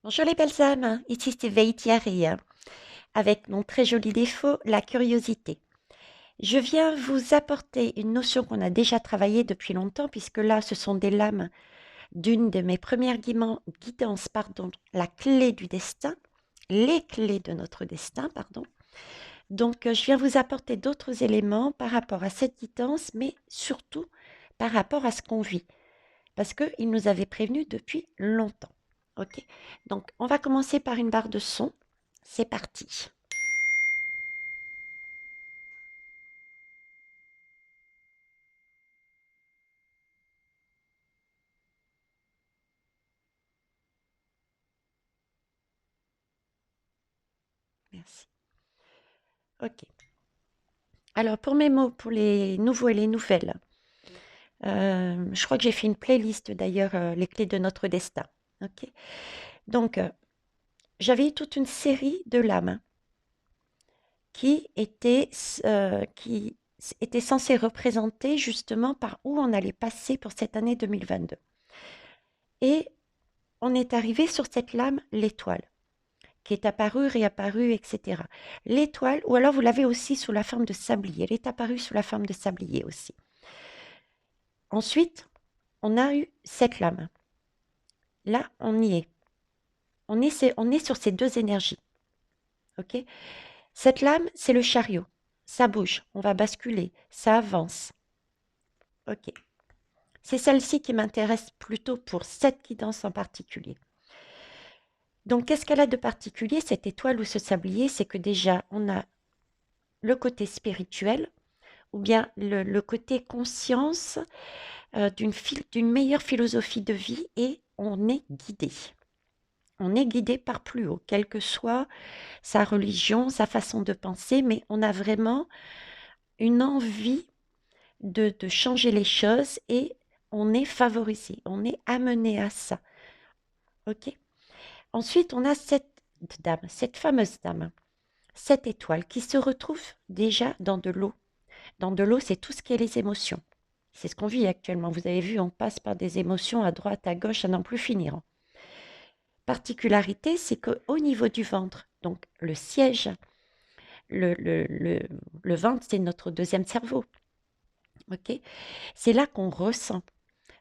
Bonjour les belles âmes, ici c'est Veitiari, avec mon très joli défaut, la curiosité. Je viens vous apporter une notion qu'on a déjà travaillée depuis longtemps, puisque là, ce sont des lames d'une de mes premières guidances, pardon, la clé du destin, les clés de notre destin, pardon. Donc, je viens vous apporter d'autres éléments par rapport à cette guidance, mais surtout par rapport à ce qu'on vit, parce qu'il nous avait prévenu depuis longtemps. Ok, donc on va commencer par une barre de son. C'est parti. Merci. Ok. Alors pour mes mots, pour les nouveaux et les nouvelles, je crois que j'ai fait une playlist d'ailleurs, les clés de notre destin. Ok. Donc j'avais eu toute une série de lames qui étaient censées représenter justement par où on allait passer pour cette année 2022. Et on est arrivé sur cette lame, l'étoile, qui est apparue, réapparue, etc. L'étoile, ou alors vous l'avez aussi sous la forme de sablier. Elle est apparue sous la forme de sablier aussi. Ensuite, on a eu cette lame. Là, on y est. On est sur ces deux énergies. Ok. Cette lame, c'est le chariot. Ça bouge, on va basculer, ça avance. Ok. C'est celle-ci qui m'intéresse plutôt pour cette guidance en particulier. Donc, qu'est-ce qu'elle a de particulier, cette étoile ou ce sablier? C'est que déjà, on a le côté spirituel, ou bien le côté conscience d'une meilleure philosophie de vie, et on est guidé. On est guidé par plus haut, quelle que soit sa religion, sa façon de penser, mais on a vraiment une envie de changer les choses et on est favorisé, on est amené à ça. Ok. Ensuite, on a cette dame, cette fameuse dame, cette étoile qui se retrouve déjà dans de l'eau. Dans de l'eau, c'est tout ce qui est les émotions. C'est ce qu'on vit actuellement. Vous avez vu, on passe par des émotions à droite, à gauche, à n'en plus finir. Particularité, c'est qu'au niveau du ventre, donc le siège, le, le, le, le ventre, c'est notre deuxième cerveau. Ok. C'est là qu'on ressent.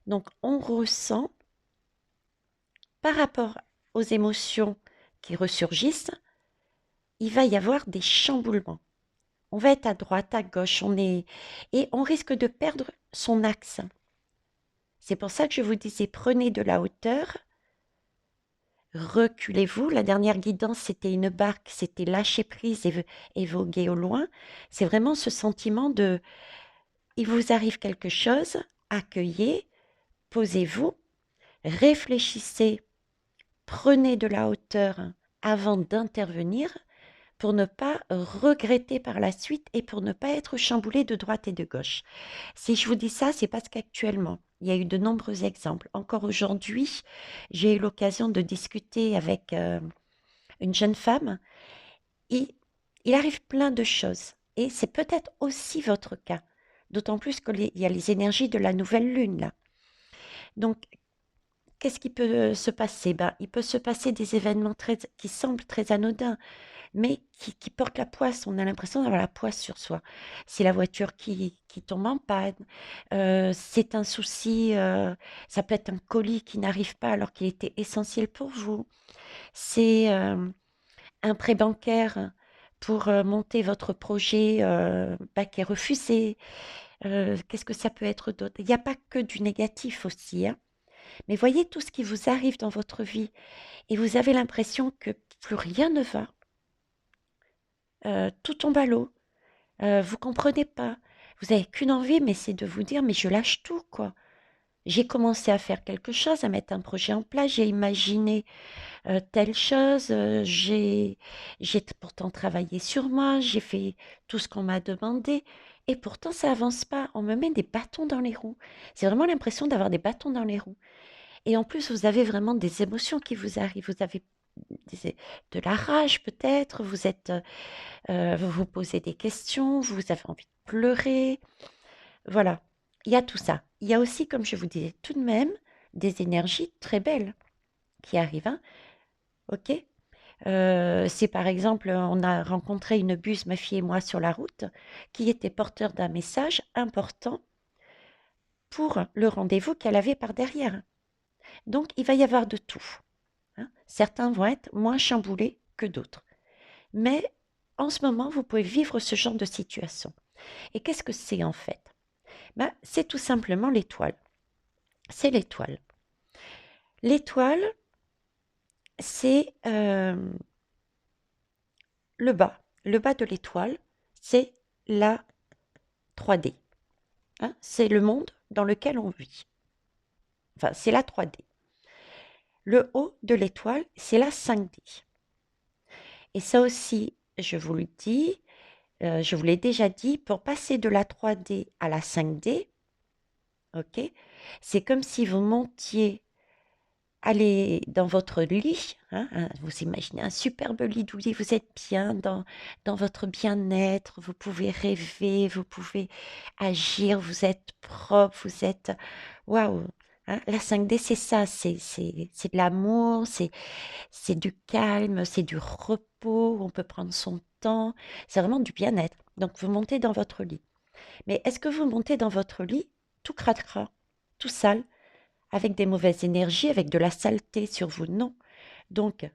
Donc, on ressent par rapport aux émotions qui ressurgissent, il va y avoir des chamboulements. On va être à droite, à gauche, et on risque de perdre son axe. C'est pour ça que je vous disais, prenez de la hauteur, reculez-vous. La dernière guidance, c'était une barque, c'était lâcher prise et voguer au loin. C'est vraiment ce sentiment de, il vous arrive quelque chose, accueillez, posez-vous, réfléchissez, prenez de la hauteur avant d'intervenir pour ne pas regretter par la suite et pour ne pas être chamboulé de droite et de gauche. Si je vous dis ça, c'est parce qu'actuellement, il y a eu de nombreux exemples. Encore aujourd'hui, j'ai eu l'occasion de discuter avec une jeune femme. Et il arrive plein de choses. Et c'est peut-être aussi votre cas. D'autant plus qu'il y a les énergies de la nouvelle lune là. Donc, qu'est-ce qui peut se passer? Ben, il peut se passer des événements qui semblent très anodins, mais qui portent la poisse. On a l'impression d'avoir la poisse sur soi. C'est la voiture qui tombe en panne. C'est un souci. Ça peut être un colis qui n'arrive pas alors qu'il était essentiel pour vous. C'est un prêt bancaire pour monter votre projet bah, qui est refusé. Qu'est-ce que ça peut être d'autre? Il n'y a pas que du négatif aussi, hein. Mais voyez tout ce qui vous arrive dans votre vie et vous avez l'impression que plus rien ne va. Tout tombe à l'eau. Vous comprenez pas. Vous avez qu'une envie, mais c'est de vous dire, mais je lâche tout, quoi. J'ai commencé à faire quelque chose, à mettre un projet en place, j'ai imaginé telle chose, j'ai pourtant travaillé sur moi, j'ai fait tout ce qu'on m'a demandé, et pourtant ça avance pas. On me met des bâtons dans les roues. C'est vraiment l'impression d'avoir des bâtons dans les roues. Et en plus, vous avez vraiment des émotions qui vous arrivent. Vous avez de la rage peut-être, vous vous posez des questions, vous avez envie de pleurer. Voilà, il y a tout ça. Il y a aussi, comme je vous disais, tout de même des énergies très belles qui arrivent, hein. ok? Si par exemple, on a rencontré une bus, ma fille et moi, sur la route, qui était porteur d'un message important pour le rendez-vous qu'elle avait par derrière. Donc, il va y avoir de tout, hein. Certains vont être moins chamboulés que d'autres. Mais en ce moment, vous pouvez vivre ce genre de situation. Et qu'est-ce que c'est en fait? Ben, c'est tout simplement l'étoile. C'est l'étoile. L'étoile, c'est le bas. Le bas de l'étoile, c'est la 3D, hein. C'est le monde dans lequel on vit. Enfin, c'est la 3D. Le haut de l'étoile, c'est la 5D. Et ça aussi, je vous le dis, je vous l'ai déjà dit, pour passer de la 3D à la 5D, ok, c'est comme si vous montiez, allez dans votre lit, hein, vous imaginez un superbe lit douillet, vous êtes bien dans votre bien-être, vous pouvez rêver, vous pouvez agir, vous êtes propre, vous êtes... Waouh, hein, la 5D, c'est ça, c'est de l'amour, c'est du calme, c'est du repos, on peut prendre son temps, c'est vraiment du bien-être. Donc vous montez dans votre lit. Mais est-ce que vous montez dans votre lit tout cracra, tout sale, avec des mauvaises énergies, avec de la saleté sur vous? Non. Donc,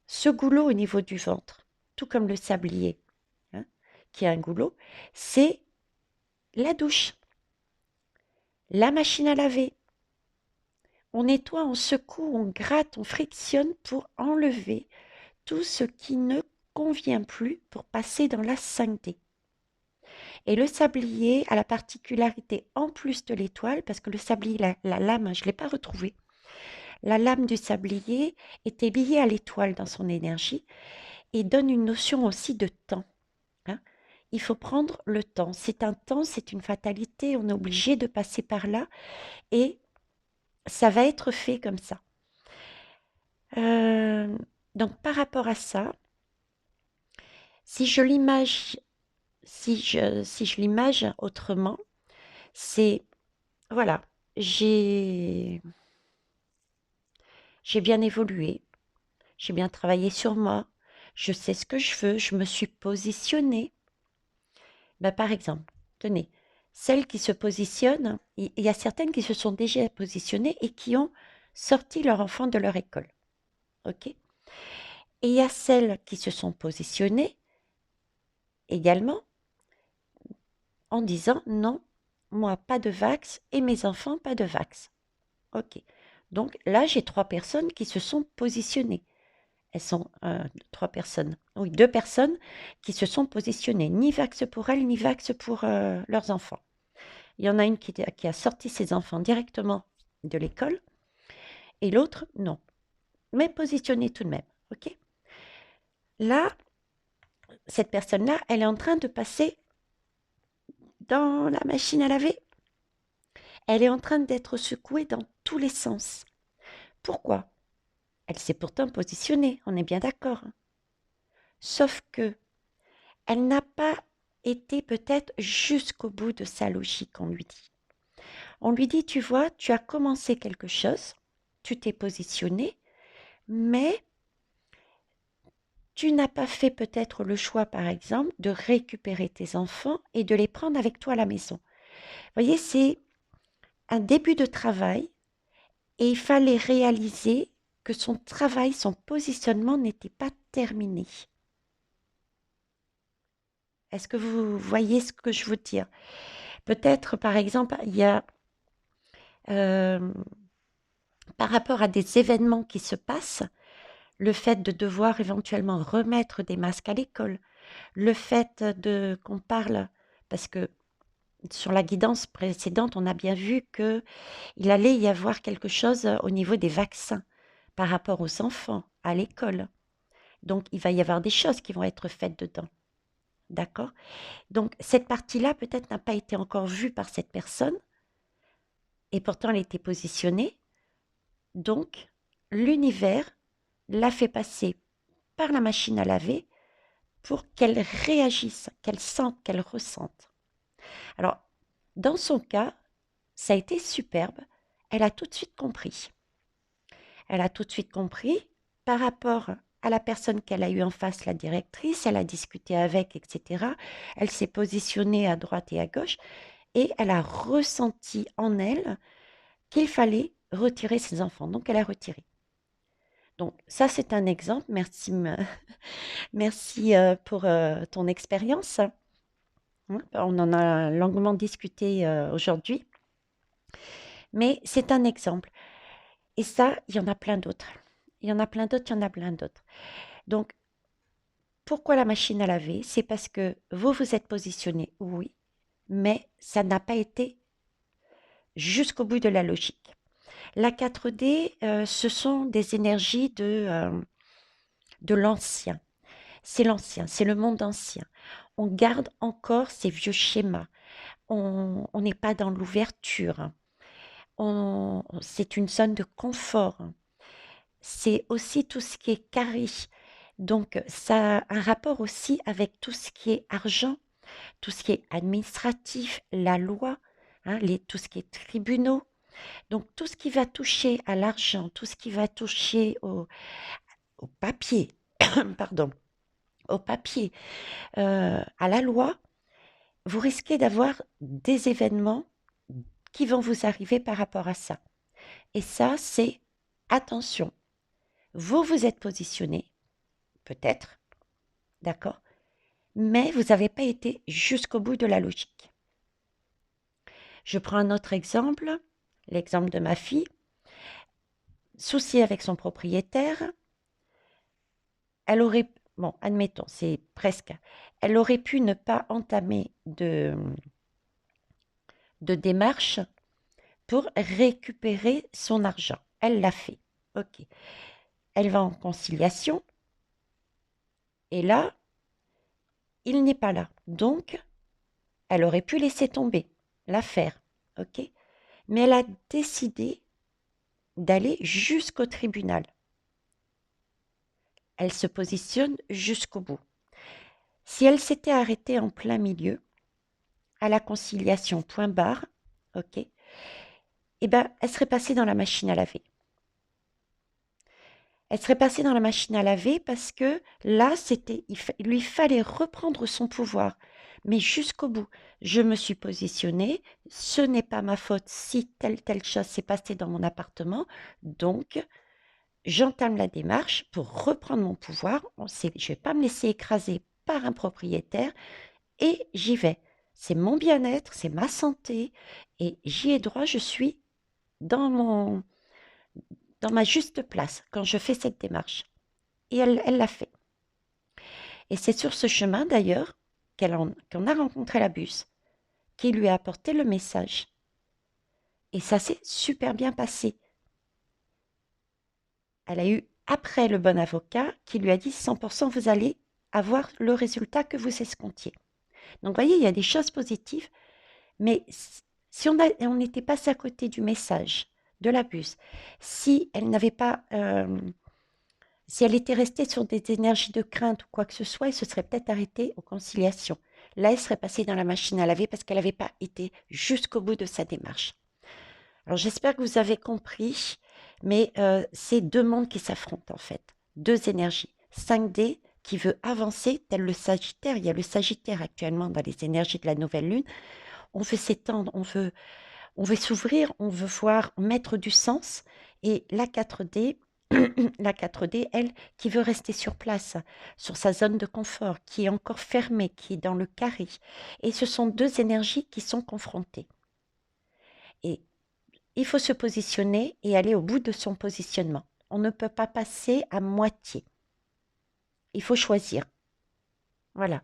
ce goulot au niveau du ventre, tout comme le sablier, hein, qui a un goulot, c'est la douche, la machine à laver. On nettoie, on secoue, on gratte, on frictionne pour enlever tout ce qui ne convient plus pour passer dans la 5D. Et le sablier a la particularité, en plus de l'étoile, parce que le sablier, la lame, je ne l'ai pas retrouvée. La lame du sablier était liée à l'étoile dans son énergie et donne une notion aussi de temps, hein. Il faut prendre le temps. C'est un temps, c'est une fatalité, on est obligé de passer par là et ça va être fait comme ça. Euh, donc par rapport à ça, si je l'image, si je l'image autrement, c'est, voilà, j'ai j'ai bien évolué, j'ai bien travaillé sur moi, je sais ce que je veux, je me suis positionnée. Ben, par exemple, tenez, celles qui se positionnent, il y a certaines qui se sont déjà positionnées et qui ont sorti leur enfant de leur école. OK? Et il y a celles qui se sont positionnées également en disant non, moi pas de vax et mes enfants pas de vax. OK. Donc là, j'ai 3 personnes qui se sont positionnées. Elles sont 3 personnes, oui, 2 personnes qui se sont positionnées, ni vax pour elles, ni vax pour leurs enfants. Il y en a une qui a sorti ses enfants directement de l'école et l'autre, non. Mais positionnée tout de même, ok? Là, cette personne-là, elle est en train de passer dans la machine à laver. Elle est en train d'être secouée dans tous les sens. Pourquoi? Elle s'est pourtant positionnée, on est bien d'accord, hein. Sauf que elle n'a pas été peut-être jusqu'au bout de sa logique, on lui dit. On lui dit, tu vois, tu as commencé quelque chose, tu t'es positionné, mais tu n'as pas fait peut-être le choix, par exemple, de récupérer tes enfants et de les prendre avec toi à la maison. Vous voyez, c'est un début de travail et il fallait réaliser que son travail, son positionnement n'était pas terminé. Est-ce que vous voyez ce que je veux dire? Peut-être, par exemple, il y a, euh, par rapport à des événements qui se passent, le fait de devoir éventuellement remettre des masques à l'école, le fait de qu'on parle, parce que sur la guidance précédente, on a bien vu qu'il allait y avoir quelque chose au niveau des vaccins par rapport aux enfants à l'école. Donc, il va y avoir des choses qui vont être faites dedans. D'accord? Donc, cette partie-là, peut-être, n'a pas été encore vue par cette personne, et pourtant, elle était positionnée. Donc, l'univers l'a fait passer par la machine à laver pour qu'elle réagisse, qu'elle sente, qu'elle ressente. Alors, dans son cas, ça a été superbe. Elle a tout de suite compris. Elle a tout de suite compris par rapport à la personne qu'elle a eue en face, la directrice, elle a discuté avec, etc. Elle s'est positionnée à droite et à gauche et elle a ressenti en elle qu'il fallait retirer ses enfants. Donc, elle a retiré. Donc, ça, c'est un exemple. Merci, merci pour ton expérience. On en a longuement discuté aujourd'hui, mais c'est un exemple. Et ça, il y en a plein d'autres. Il y en a plein d'autres, il y en a plein d'autres. Donc, pourquoi la machine à laver? C'est parce que vous vous êtes positionné, oui, mais ça n'a pas été jusqu'au bout de la logique. La 4D, ce sont des énergies de l'ancien. C'est l'ancien, c'est le monde ancien. On garde encore ces vieux schémas. On n'est pas dans l'ouverture. C'est une zone de confort. C'est aussi tout ce qui est carré. Donc, ça a un rapport aussi avec tout ce qui est argent, tout ce qui est administratif, la loi, hein, tout ce qui est tribunaux. Donc, tout ce qui va toucher à l'argent, tout ce qui va toucher au papier, pardon, au papier, à la loi, vous risquez d'avoir des événements qui vont vous arriver par rapport à ça. Et ça, c'est attention. Vous vous êtes positionné, peut-être, d'accord, mais vous n'avez pas été jusqu'au bout de la logique. Je prends un autre exemple, l'exemple de ma fille. Souci avec son propriétaire, elle aurait, bon, admettons, c'est presque, elle aurait pu ne pas entamer de démarche pour récupérer son argent. Elle l'a fait. OK. Elle va en conciliation et là, il n'est pas là. Donc, elle aurait pu laisser tomber l'affaire. OK. Mais elle a décidé d'aller jusqu'au tribunal. Elle se positionne jusqu'au bout. Si elle s'était arrêtée en plein milieu, à la conciliation, point barre, OK, eh ben, elle serait passée dans la machine à laver. Elle serait passée dans la machine à laver parce que là, il lui fallait reprendre son pouvoir. Mais jusqu'au bout, je me suis positionnée. Ce n'est pas ma faute si telle chose s'est passée dans mon appartement. Donc, j'entame la démarche pour reprendre mon pouvoir. Je ne vais pas me laisser écraser par un propriétaire et j'y vais. C'est mon bien-être, c'est ma santé et j'y ai droit. Je suis dans ma juste place quand je fais cette démarche. Et elle l'a fait. Et c'est sur ce chemin d'ailleurs qu'on a rencontré la bus, qui lui a apporté le message. Et ça s'est super bien passé. Elle a eu après le bon avocat qui lui a dit 100% vous allez avoir le résultat que vous escomptiez. Donc vous voyez, il y a des choses positives, mais si on était passé à côté du message de la bus, si elle n'avait pas... si elle était restée sur des énergies de crainte ou quoi que ce soit, elle se serait peut-être arrêtée aux conciliations. Là, elle serait passée dans la machine à laver parce qu'elle n'avait pas été jusqu'au bout de sa démarche. Alors, j'espère que vous avez compris, mais c'est deux mondes qui s'affrontent en fait. Deux énergies. 5D qui veut avancer, tel le Sagittaire. Il y a le Sagittaire actuellement dans les énergies de la nouvelle lune. On veut s'étendre, on veut s'ouvrir, on veut voir, mettre du sens. Et la 4D, la 4D, elle, qui veut rester sur place, sur sa zone de confort, qui est encore fermée, qui est dans le carré. Et ce sont deux énergies qui sont confrontées. Et il faut se positionner et aller au bout de son positionnement. On ne peut pas passer à moitié. Il faut choisir. Voilà.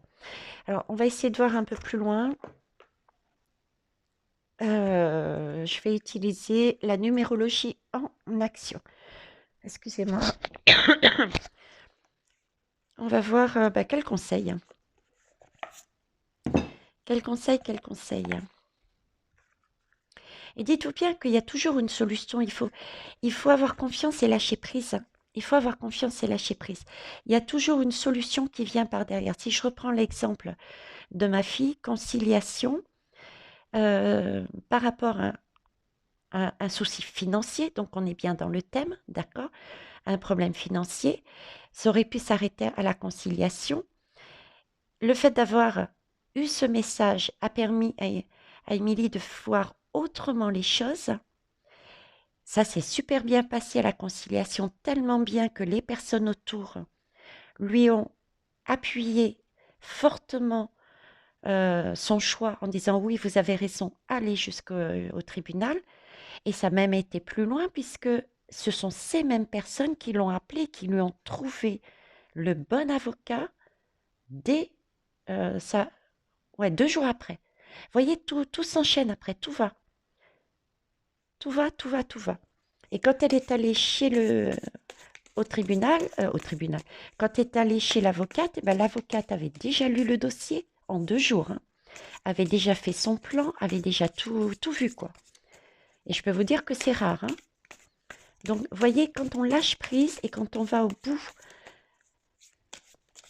Alors, on va essayer de voir un peu plus loin. Je vais utiliser la numérologie en action. Excusez-moi. On va voir quel conseil. Quel conseil, quel conseil. Et dites-vous bien qu'il y a toujours une solution. Il faut avoir confiance et lâcher prise. Il faut avoir confiance et lâcher prise. Il y a toujours une solution qui vient par derrière. Si je reprends l'exemple de ma fille, conciliation, par rapport à un souci financier, donc on est bien dans le thème, d'accord? un problème financier, ça aurait pu s'arrêter à la conciliation. Le fait d'avoir eu ce message a permis à Émilie de voir autrement les choses. Ça s'est super bien passé à la conciliation, tellement bien que les personnes autour lui ont appuyé fortement son choix en disant oui, vous avez raison, allez jusqu'au tribunal. Et ça a même été plus loin puisque ce sont ces mêmes personnes qui l'ont appelé, qui lui ont trouvé le bon avocat dès ça, ouais, 2 jours après. Vous voyez, tout s'enchaîne après, tout va, tout va, tout va, tout va. Et quand elle est allée chez au tribunal, quand elle est allée chez l'avocate, eh ben, l'avocate avait déjà lu le dossier en 2 jours, hein, avait déjà fait son plan, avait déjà tout vu, quoi. Et je peux vous dire que c'est rare, hein. Donc, vous voyez, quand on lâche prise et quand on va au bout,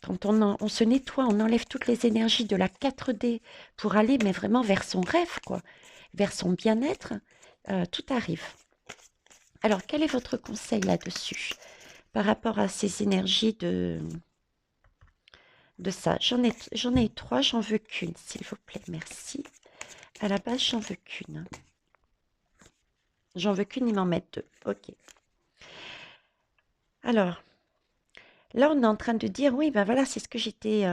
quand on se nettoie, on enlève toutes les énergies de la 4D pour aller, mais vraiment vers son rêve, quoi, vers son bien-être, tout arrive. Alors, quel est votre conseil là-dessus par rapport à ces énergies de ça? J'en ai 3, j'en veux qu'une, s'il vous plaît, merci. À la base, j'en veux qu'une, hein. J'en veux qu'une, ils m'en mettent 2. Ok. Alors, là, on est en train de dire, oui, ben voilà, c'est ce que j'étais...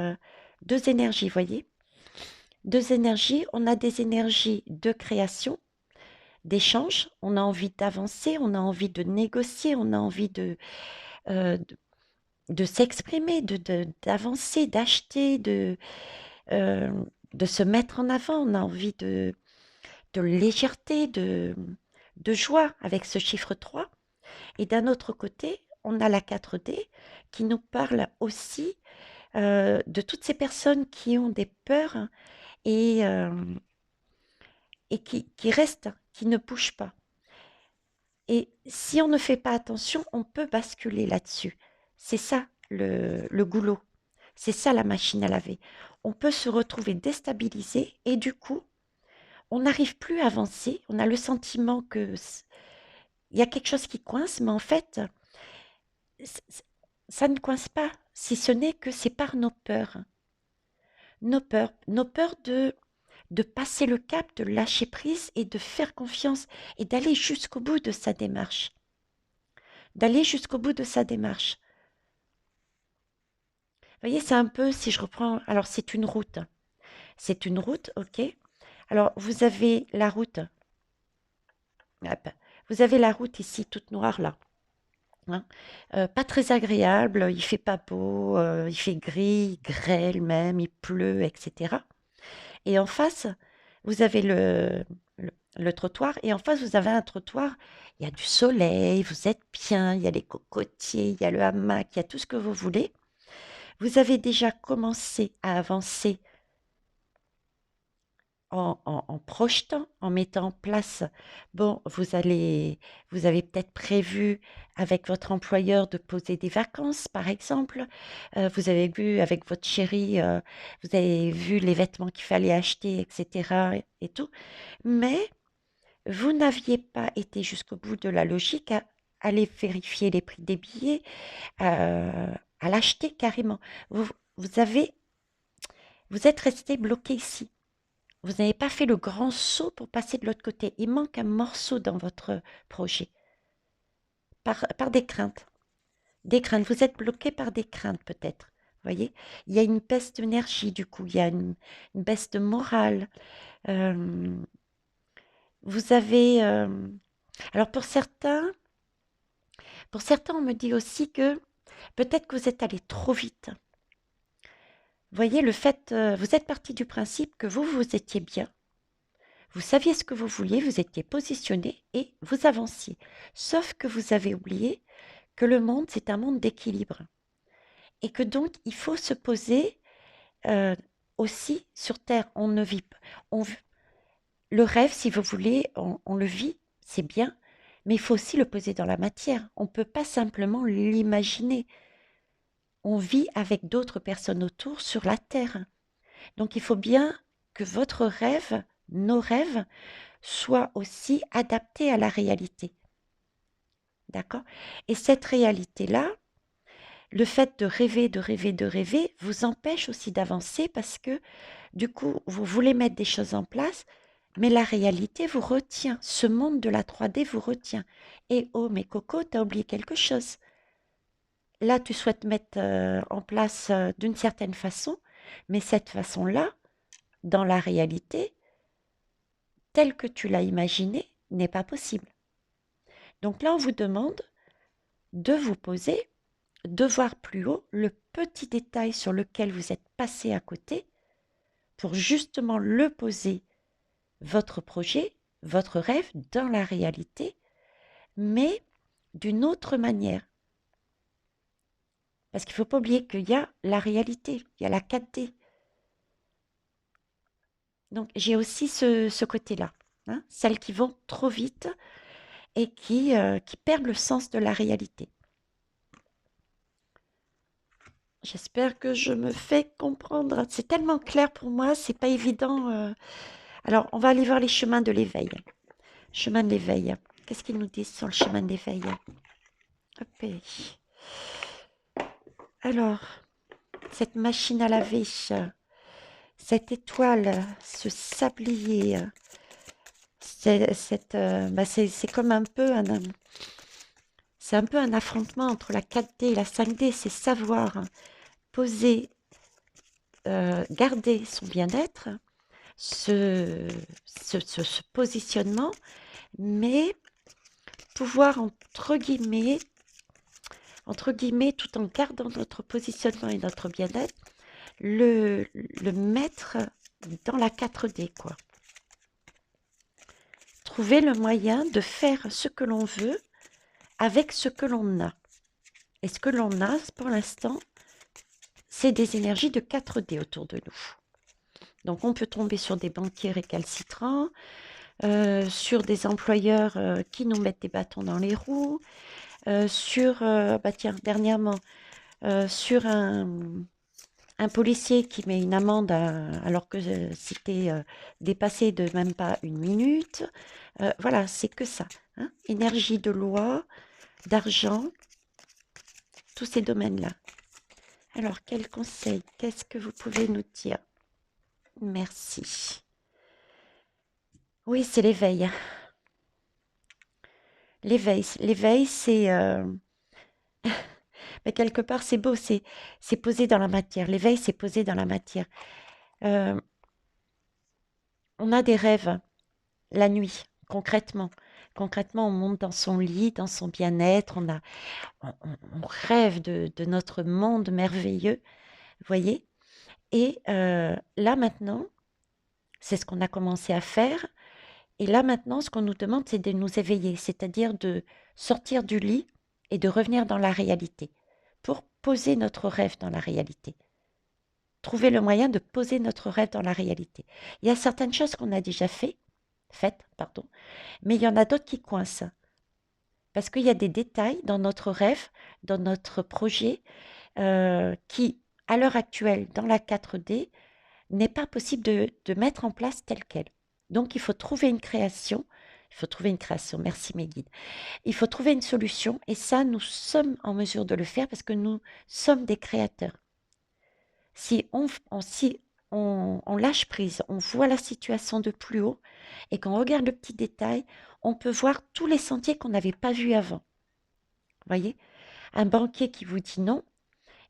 2 énergies, voyez? 2 énergies, on a des énergies de création, d'échange, on a envie d'avancer, on a envie de négocier, on a envie euh, de, de s'exprimer, d'avancer, d'acheter, euh, de se mettre en avant, on a envie de légèreté, de joie avec ce chiffre 3. Et d'un autre côté, on a la 4D qui nous parle aussi de toutes ces personnes qui ont des peurs et, euh, et qui restent, qui ne bougent pas. Et si on ne fait pas attention, on peut basculer là-dessus. C'est ça le goulot. C'est ça la machine à laver. On peut se retrouver déstabilisé et du coup, on n'arrive plus à avancer. On a le sentiment que il y a quelque chose qui coince, mais en fait, ça ne coince pas, si ce n'est que c'est par nos peurs. Nos peurs de passer le cap, de lâcher prise et de faire confiance et d'aller jusqu'au bout de sa démarche. D'aller jusqu'au bout de sa démarche. Vous voyez, c'est un peu, si je reprends, alors c'est une route. C'est une route, ok. Alors, vous avez la route, hop, vous avez la route ici, toute noire là. Hein. Pas très agréable, il fait pas beau, il fait gris, grêle même, il pleut, etc. Et en face, vous avez le trottoir. Et en face, vous avez un trottoir. Il y a du soleil, vous êtes bien, il y a les cocotiers, il y a le hamac, il y a tout ce que vous voulez. Vous avez déjà commencé à avancer en projetant, en mettant en place. Bon, vous avez peut-être prévu avec votre employeur de poser des vacances, par exemple. Vous avez vu avec votre chéri, vous avez vu les vêtements qu'il fallait acheter, etc. et tout. Mais vous n'aviez pas été jusqu'au bout de la logique à aller vérifier les prix des billets, à l'acheter carrément. Vous, vous avez, vous êtes resté bloqué ici. Vous n'avez pas fait le grand saut pour passer de l'autre côté. Il manque un morceau dans votre projet, par des craintes. Des craintes. Vous êtes bloqué par des craintes peut-être. Vous voyez, il y a une baisse d'énergie du coup, il y a une baisse de morale. Euh, vous avez... alors pour certains, on me dit aussi que peut-être que vous êtes allé trop vite. Vous voyez, vous êtes parti du principe que vous étiez bien. Vous saviez ce que vous vouliez, vous étiez positionné et vous avanciez. Sauf que vous avez oublié que le monde, c'est un monde d'équilibre. Et que donc, il faut se poser euh, aussi sur Terre. On ne vit pas. Le rêve, si vous voulez, on le vit, c'est bien, mais il faut aussi le poser dans la matière. On ne peut pas simplement l'imaginer. On vit avec d'autres personnes autour sur la Terre. Donc, il faut bien que votre rêve, nos rêves, soient aussi adaptés à la réalité. d'accord? Et cette réalité-là, le fait de rêver, de rêver, de rêver, vous empêche aussi d'avancer parce que du coup, vous voulez mettre des choses en place, mais la réalité vous retient. Ce monde de la 3D vous retient. Et oh, mais Coco, t'as oublié quelque chose. Là, tu souhaites mettre en place d'une certaine façon, mais cette façon-là, dans la réalité, telle que tu l'as imaginée, n'est pas possible. Donc là, on vous demande de vous poser, de voir plus haut le petit détail sur lequel vous êtes passé à côté pour justement le poser, votre projet, votre rêve dans la réalité, mais d'une autre manière. Parce qu'il ne faut pas oublier qu'il y a la réalité, il y a la 4D. Donc j'ai aussi ce côté-là, hein, celles qui vont trop vite et qui perdent le sens de la réalité. J'espère que je me fais comprendre. C'est tellement clair pour moi, c'est pas évident. Alors, on va aller voir les chemins de l'éveil. Chemin de l'éveil. Qu'est-ce qu'ils nous disent sur le chemin de l'éveil? Hop. Alors, cette machine à laver, cette étoile, ce sablier, c'est comme un peu c'est un peu un affrontement entre la 4D et la 5D. C'est savoir poser, garder son bien-être, ce positionnement, mais pouvoir, entre guillemets, tout en gardant notre positionnement et notre bien-être, le mettre dans la 4D, quoi. Trouver le moyen de faire ce que l'on veut avec ce que l'on a. Et ce que l'on a, pour l'instant, c'est des énergies de 4D autour de nous. Donc, on peut tomber sur des banquiers récalcitrants, sur des employeurs qui nous mettent des bâtons dans les roues, tiens, dernièrement, sur un policier qui met une amende alors que c'était dépassé de même pas une minute. Voilà, c'est que ça, hein. Énergie de loi, d'argent, tous ces domaines-là. Alors, quel conseil? Qu'est-ce que vous pouvez nous dire? Merci. Oui, c'est l'éveil. L'éveil, c'est... mais quelque part, c'est beau, c'est posé dans la matière. L'éveil, c'est posé dans la matière. Euh, on a des rêves la nuit, concrètement. Concrètement, on monte dans son lit, dans son bien-être, on rêve de notre monde merveilleux, vous voyez? Et là maintenant, c'est ce qu'on a commencé à faire. Et là maintenant, ce qu'on nous demande, c'est de nous éveiller, c'est-à-dire de sortir du lit et de revenir dans la réalité, pour poser notre rêve dans la réalité. Trouver le moyen de poser notre rêve dans la réalité. Il y a certaines choses qu'on a déjà faites, pardon, mais il y en a d'autres qui coincent. Parce qu'il y a des détails dans notre rêve, dans notre projet, qui, à l'heure actuelle, dans la 4D, n'est pas possible de mettre en place tel quel. Donc, il faut trouver une création. Il faut trouver une création. Merci mes guides. Il faut trouver une solution. Et ça, nous sommes en mesure de le faire parce que nous sommes des créateurs. Si on lâche prise, on voit la situation de plus haut et qu'on regarde le petit détail, on peut voir tous les sentiers qu'on n'avait pas vus avant. Voyez, un banquier qui vous dit non,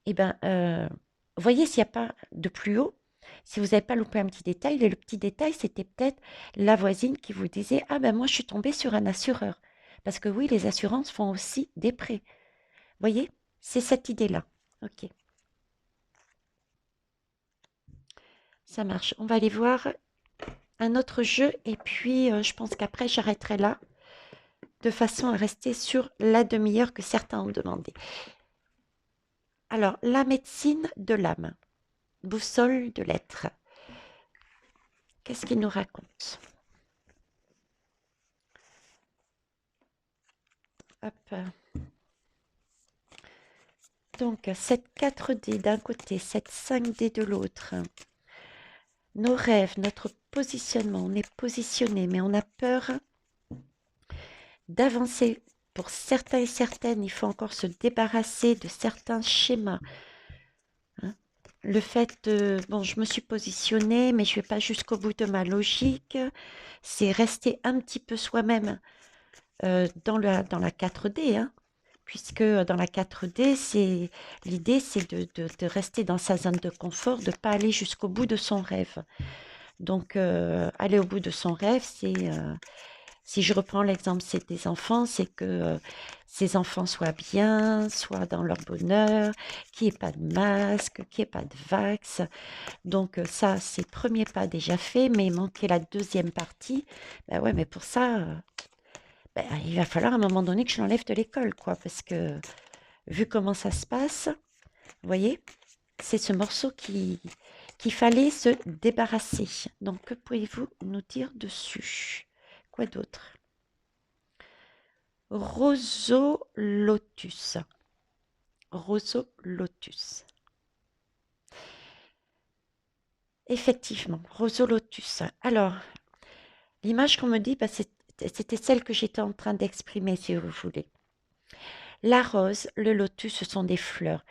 eh ben, voyez s'il n'y a pas de plus haut. Si vous n'avez pas loupé un petit détail, et le petit détail, c'était peut-être la voisine qui vous disait, ah ben moi je suis tombée sur un assureur. Parce que oui, les assurances font aussi des prêts. Voyez, c'est cette idée-là. Ok, ça marche. On va aller voir un autre jeu et puis je pense qu'après j'arrêterai là de façon à rester sur la demi-heure que certains ont demandé. Alors, la médecine de l'âme, boussole de l'être. Qu'est-ce qu'il nous raconte? Hop. Donc, cette 4D d'un côté, cette 5D de l'autre. Nos rêves, notre positionnement, on est positionné, mais on a peur d'avancer pour certains et certaines, il faut encore se débarrasser de certains schémas, hein. Le fait de, bon, je me suis positionnée, mais je ne vais pas jusqu'au bout de ma logique. C'est rester un petit peu soi-même dans la 4D, hein, puisque dans la 4D, l'idée, c'est de rester dans sa zone de confort, de ne pas aller jusqu'au bout de son rêve. Donc, aller au bout de son rêve, si je reprends l'exemple c'est des enfants, c'est que ces enfants soient bien, soient dans leur bonheur, qu'il n'y ait pas de masque, qu'il n'y ait pas de vax. Donc ça, c'est le premier pas déjà fait, mais il manquait la deuxième partie. Ben ouais, mais pour ça, ben, il va falloir à un moment donné que je l'enlève de l'école, quoi, parce que vu comment ça se passe, vous voyez, c'est ce morceau qu'il fallait se débarrasser. Donc, que pouvez-vous nous dire dessus? Quoi d'autre? Roseau lotus. Roseau lotus. Effectivement, roseau lotus. Alors, l'image qu'on me dit, bah, c'était celle que j'étais en train d'exprimer, si vous voulez. La rose, le lotus, ce sont des fleurs.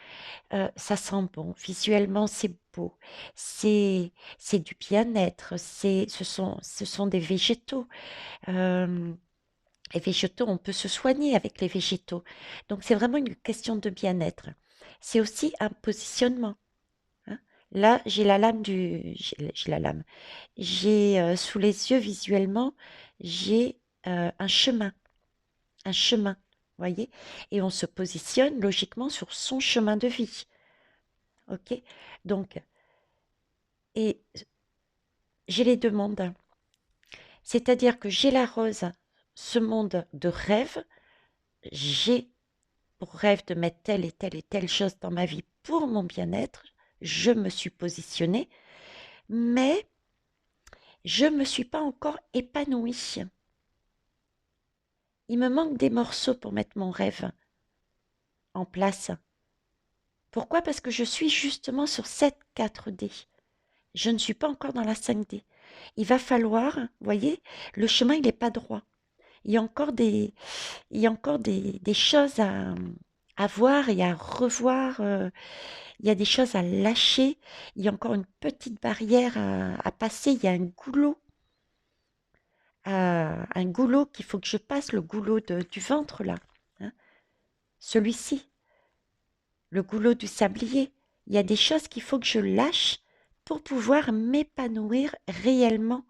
Ça sent bon. Visuellement, c'est beau. C'est du bien-être. Ce sont des végétaux. Euh, les végétaux, on peut se soigner avec les végétaux. Donc, c'est vraiment une question de bien-être. C'est aussi un positionnement, hein. Là, j'ai la lame. J'ai sous les yeux visuellement, j'ai un chemin, voyez? Et on se positionne logiquement sur son chemin de vie, ok? Donc, et j'ai les deux mondes. C'est-à-dire que j'ai la rose, ce monde de rêve, j'ai pour rêve de mettre telle et telle chose dans ma vie pour mon bien-être, je me suis positionnée, mais je ne me suis pas encore épanouie. Il me manque des morceaux pour mettre mon rêve en place. Pourquoi? Parce que je suis justement sur cette 4D. Je ne suis pas encore dans la 5D. Il va falloir, vous voyez, le chemin, il n'est pas droit. Il y a encore il y a encore des choses à voir et à revoir. Il y a des choses à lâcher. Il y a encore une petite barrière à passer. Il y a un goulot qu'il faut que je passe, le goulot du ventre, là, hein. Celui-ci, le goulot du sablier. Il y a des choses qu'il faut que je lâche pour pouvoir m'épanouir réellement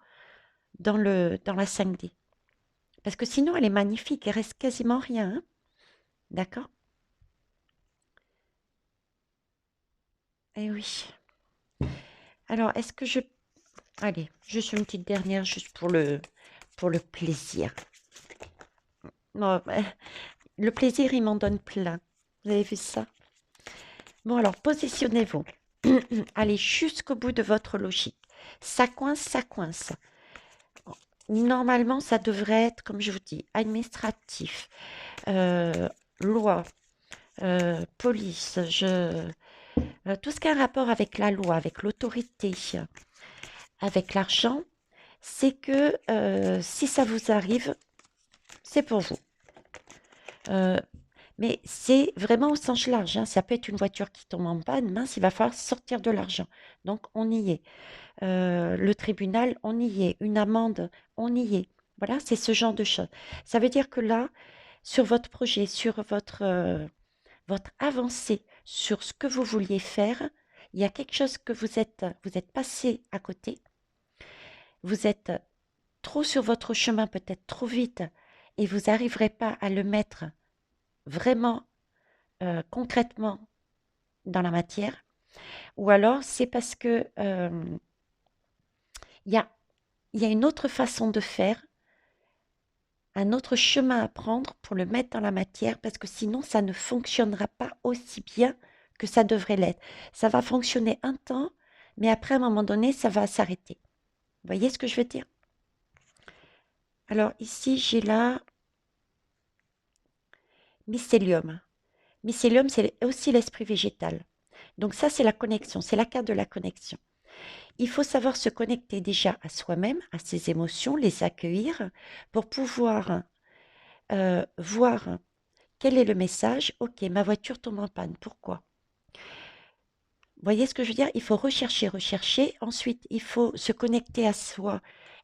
dans la 5D. Parce que sinon, elle est magnifique, il reste quasiment rien, hein. D'accord? Eh oui. Alors, est-ce que je... Allez, juste une petite dernière, juste pour le plaisir. Non, le plaisir, il m'en donne plein. Vous avez vu ça? Bon, alors, positionnez-vous. Allez jusqu'au bout de votre logique. Ça coince, ça coince. Normalement, ça devrait être, comme je vous dis, administratif, euh, loi, police, tout ce qui a un rapport avec la loi, avec l'autorité, avec l'argent, c'est que si ça vous arrive, c'est pour vous. Euh, mais c'est vraiment au sens large, hein. Ça peut être une voiture qui tombe en panne, mince, il va falloir sortir de l'argent. Donc, on y est. Le tribunal, on y est. Une amende, on y est. Voilà, c'est ce genre de choses. Ça veut dire que là, sur votre projet, sur votre avancée, sur ce que vous vouliez faire, il y a quelque chose que vous êtes passé à côté. Vous êtes trop sur votre chemin, peut-être trop vite, et vous n'arriverez pas à le mettre vraiment concrètement dans la matière. Ou alors, c'est parce que il y a, il y a une autre façon de faire, un autre chemin à prendre pour le mettre dans la matière, parce que sinon, ça ne fonctionnera pas aussi bien que ça devrait l'être. Ça va fonctionner un temps, mais après, à un moment donné, ça va s'arrêter. Vous voyez ce que je veux dire? Alors ici, j'ai là mycélium. Mycélium, c'est aussi l'esprit végétal. Donc ça, c'est la connexion, c'est la carte de la connexion. Il faut savoir se connecter déjà à soi-même, à ses émotions, les accueillir pour pouvoir voir quel est le message. Ok, ma voiture tombe en panne. Pourquoi? Vous voyez ce que je veux dire? Il faut rechercher, rechercher. Ensuite, il faut se connecter à soi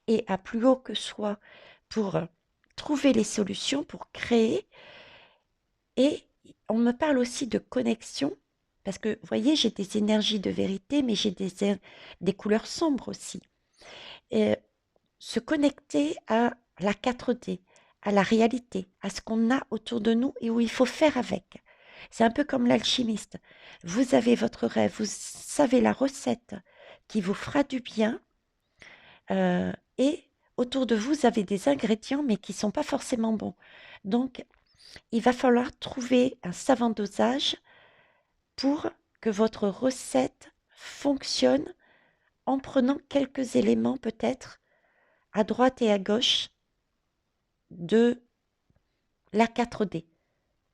et à plus haut que soi pour trouver les solutions, pour créer. Et on me parle aussi de connexion, parce que, vous voyez, j'ai des énergies de vérité, mais j'ai des couleurs sombres aussi. Et se connecter à la 4D, à la réalité, à ce qu'on a autour de nous et où il faut faire avec. C'est un peu comme l'alchimiste. Vous avez votre rêve, vous savez la recette qui vous fera du bien, et autour de vous, vous avez des ingrédients, mais qui ne sont pas forcément bons. Donc, il va falloir trouver un savant dosage pour que votre recette fonctionne en prenant quelques éléments peut-être à droite et à gauche de la 4D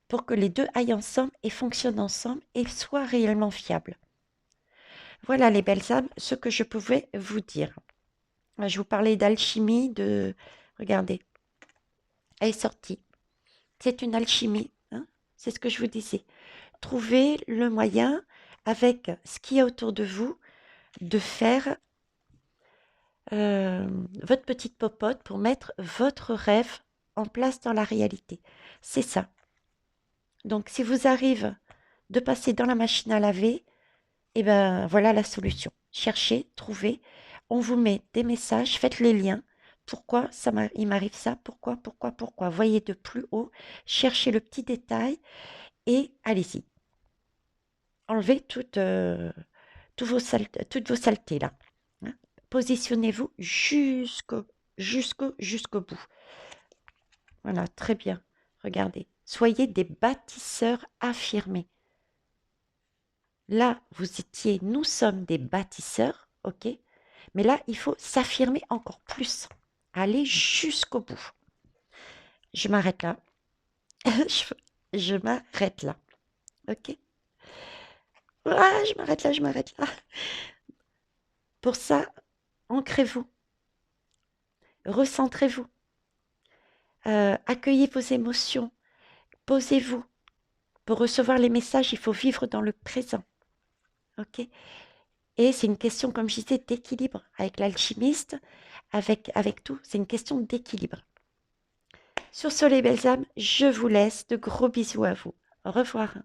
pour que les deux aillent ensemble et fonctionnent ensemble et soient réellement fiables. Voilà les belles âmes, ce que je pouvais vous dire. Je vous parlais d'alchimie, de... Regardez, elle est sortie. C'est une alchimie, hein, c'est ce que je vous disais. Trouvez le moyen, avec ce qu'il y a autour de vous, de faire votre petite popote pour mettre votre rêve en place dans la réalité. C'est ça. Donc, si vous arrive de passer dans la machine à laver, et ben voilà la solution. Cherchez, trouvez. On vous met des messages, faites les liens. Pourquoi il m'arrive ça? Pourquoi? Voyez de plus haut, cherchez le petit détail et allez-y. Enlevez toutes vos saletés là, hein. Positionnez-vous jusqu'au bout. Voilà, très bien. Regardez. Soyez des bâtisseurs affirmés. Là, nous sommes des bâtisseurs, ok? Mais là, il faut s'affirmer encore plus. Aller jusqu'au bout. Je m'arrête là. je m'arrête là. Ok? Ah, je m'arrête là. Pour ça, ancrez-vous. Recentrez-vous. Accueillez vos émotions. Posez-vous. Pour recevoir les messages, il faut vivre dans le présent. Ok? Et c'est une question, comme je disais, d'équilibre. Avec l'alchimiste, avec tout, c'est une question d'équilibre. Sur ce, les belles âmes, je vous laisse. De gros bisous à vous. Au revoir.